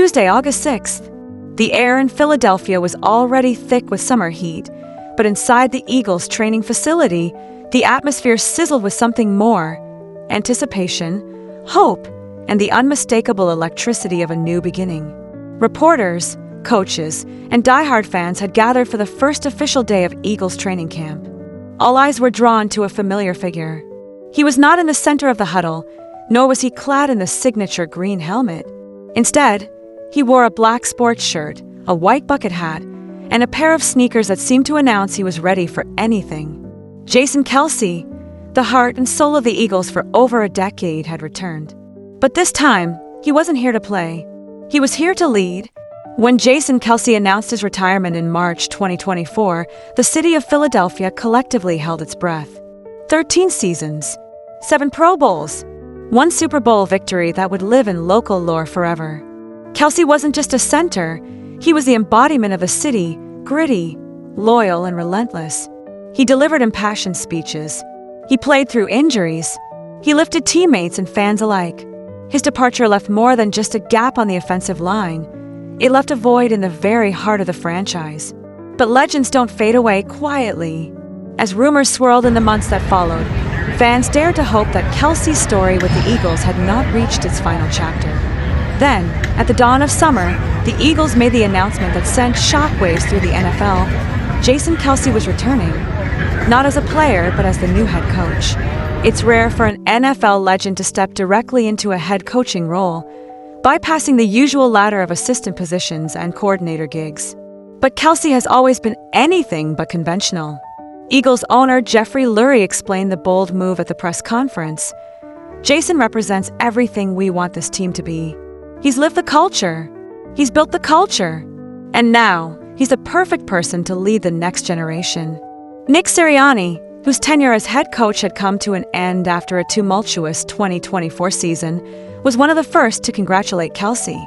Tuesday, August 6th. The air in Philadelphia was already thick with summer heat, but inside the Eagles' training facility, the atmosphere sizzled with something more: anticipation, hope, and the unmistakable electricity of a new beginning. Reporters, coaches, and diehard fans had gathered for the first official day of Eagles training camp. All eyes were drawn to a familiar figure. He was not in the center of the huddle, nor was he clad in the signature green helmet. Instead, he wore a black sports shirt, a white bucket hat, and a pair of sneakers that seemed to announce he was ready for anything. Jason Kelce, the heart and soul of the Eagles for over a decade, had returned. But this time, he wasn't here to play. He was here to lead. When Jason Kelce announced his retirement in March 2024, the city of Philadelphia collectively held its breath. 13 seasons, 7 Pro Bowls, 1 Super Bowl victory that would live in local lore forever. Kelce wasn't just a center, he was the embodiment of a city, gritty, loyal, and relentless. He delivered impassioned speeches. He played through injuries. He lifted teammates and fans alike. His departure left more than just a gap on the offensive line. It left a void in the very heart of the franchise. But legends don't fade away quietly. As rumors swirled in the months that followed, fans dared to hope that Kelce's story with the Eagles had not reached its final chapter. Then, at the dawn of summer, the Eagles made the announcement that sent shockwaves through the NFL. Jason Kelce was returning, not as a player, but as the new head coach. It's rare for an NFL legend to step directly into a head coaching role, bypassing the usual ladder of assistant positions and coordinator gigs. But Kelce has always been anything but conventional. Eagles owner Jeffrey Lurie explained the bold move at the press conference. Jason represents everything we want this team to be. He's lived the culture. He's built the culture. And now, he's the perfect person to lead the next generation. Nick Sirianni, whose tenure as head coach had come to an end after a tumultuous 2024 season, was one of the first to congratulate Kelce.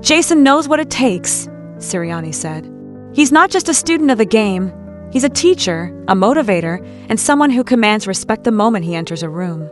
Jason knows what it takes, Sirianni said. He's not just a student of the game. He's a teacher, a motivator, and someone who commands respect the moment he enters a room.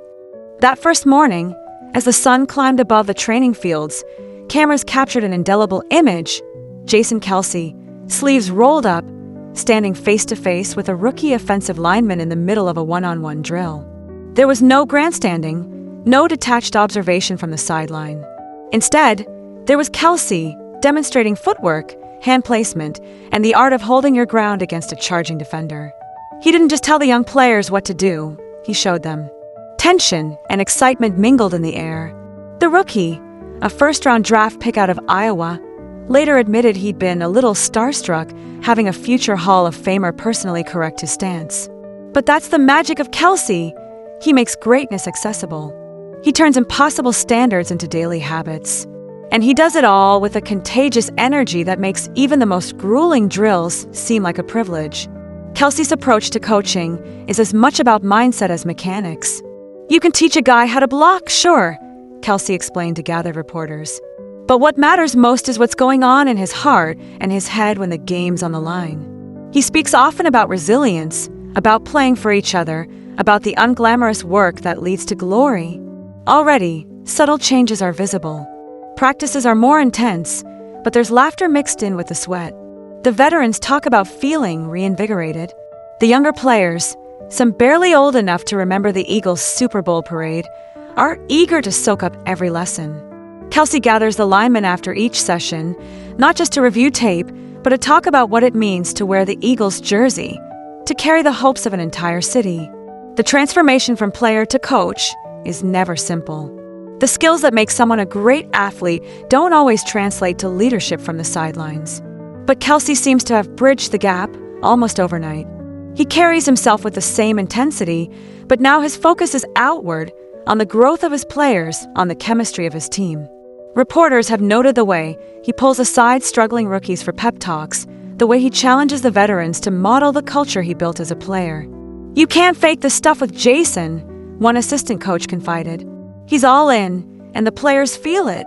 That first morning, as the sun climbed above the training fields, cameras captured an indelible image: Jason Kelce, sleeves rolled up, standing face-to-face with a rookie offensive lineman in the middle of a one-on-one drill. There was no grandstanding, no detached observation from the sideline. Instead, there was Kelce demonstrating footwork, hand placement, and the art of holding your ground against a charging defender. He didn't just tell the young players what to do, he showed them. Tension and excitement mingled in the air. The rookie, a first-round draft pick out of Iowa, later admitted he'd been a little starstruck having a future Hall of Famer personally correct his stance. But that's the magic of Kelce. He makes greatness accessible. He turns impossible standards into daily habits. And he does it all with a contagious energy that makes even the most grueling drills seem like a privilege. Kelce's approach to coaching is as much about mindset as mechanics. You can teach a guy how to block, sure, Kelce explained to gathered reporters. But what matters most is what's going on in his heart and his head when the game's on the line. He speaks often about resilience, about playing for each other, about the unglamorous work that leads to glory. Already, subtle changes are visible. Practices are more intense, but there's laughter mixed in with the sweat. The veterans talk about feeling reinvigorated. The younger players, some barely old enough to remember the Eagles' Super Bowl parade, are eager to soak up every lesson. Kelce gathers the linemen after each session, not just to review tape, but to talk about what it means to wear the Eagles' jersey, to carry the hopes of an entire city. The transformation from player to coach is never simple. The skills that make someone a great athlete don't always translate to leadership from the sidelines. But Kelce seems to have bridged the gap almost overnight. He carries himself with the same intensity, but now his focus is outward, on the growth of his players, on the chemistry of his team. Reporters have noted the way he pulls aside struggling rookies for pep talks, the way he challenges the veterans to model the culture he built as a player. "You can't fake this stuff with Jason," one assistant coach confided. "He's all in, and the players feel it."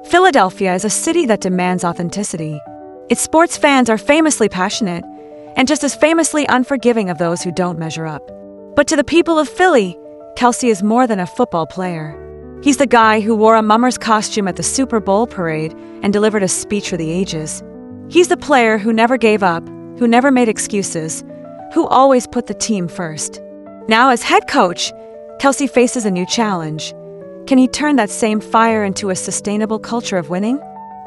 Philadelphia is a city that demands authenticity. Its sports fans are famously passionate, and just as famously unforgiving of those who don't measure up. But to the people of Philly, Kelce is more than a football player. He's the guy who wore a mummer's costume at the Super Bowl parade and delivered a speech for the ages. He's the player who never gave up, who never made excuses, who always put the team first. Now, as head coach, Kelce faces a new challenge. Can he turn that same fire into a sustainable culture of winning?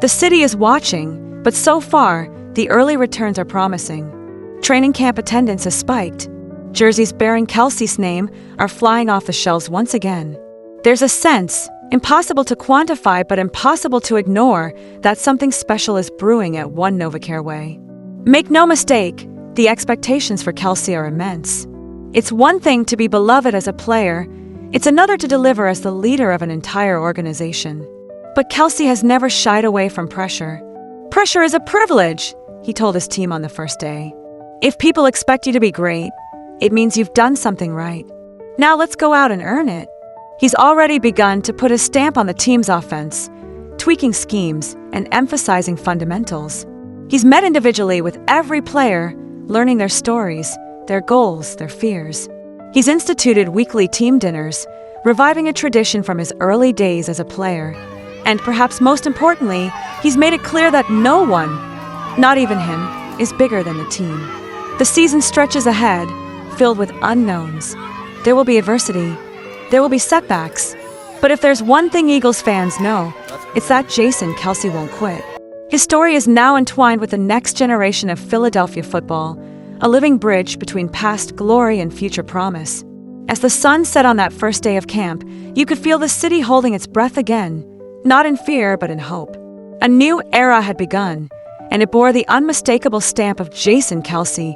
The city is watching, but so far, the early returns are promising. Training camp attendance has spiked. Jerseys bearing Kelce's name are flying off the shelves once again. There's a sense, impossible to quantify but impossible to ignore, that something special is brewing at One Novacare Way. Make no mistake, the expectations for Kelce are immense. It's one thing to be beloved as a player, it's another to deliver as the leader of an entire organization. But Kelce has never shied away from pressure. Pressure is a privilege, he told his team on the first day. If people expect you to be great, it means you've done something right. Now let's go out and earn it. He's already begun to put his stamp on the team's offense, tweaking schemes and emphasizing fundamentals. He's met individually with every player, learning their stories, their goals, their fears. He's instituted weekly team dinners, reviving a tradition from his early days as a player. And perhaps most importantly, he's made it clear that no one, not even him, is bigger than the team. The season stretches ahead, filled with unknowns. There will be adversity. There will be setbacks. But if there's one thing Eagles fans know, it's that Jason Kelce won't quit. His story is now entwined with the next generation of Philadelphia football, a living bridge between past glory and future promise. As the sun set on that first day of camp, you could feel the city holding its breath again, not in fear but in hope. A new era had begun, and it bore the unmistakable stamp of Jason Kelce.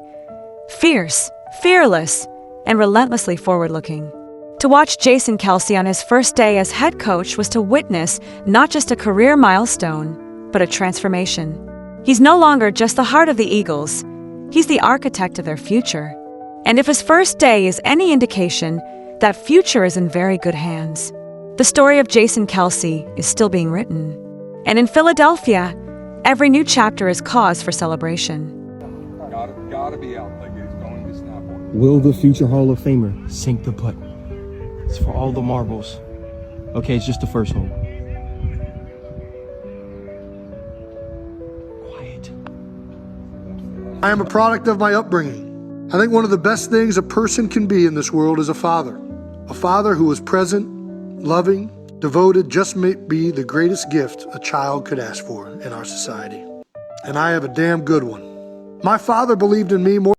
Fierce, fearless, and relentlessly forward-looking. To watch Jason Kelce on his first day as head coach was to witness not just a career milestone, but a transformation. He's no longer just the heart of the Eagles. He's the architect of their future. And if his first day is any indication, that future is in very good hands. The story of Jason Kelce is still being written. And in Philadelphia, every new chapter is cause for celebration. Gotta be out like it's going to snap on. Will the future Hall of Famer sink the putt? It's for all the marbles. Okay, it's just the first hole. Quiet. I am a product of my upbringing. I think one of the best things a person can be in this world is a father. A father who is present, loving, devoted just may be the greatest gift a child could ask for in our society. And I have a damn good one. My father believed in me more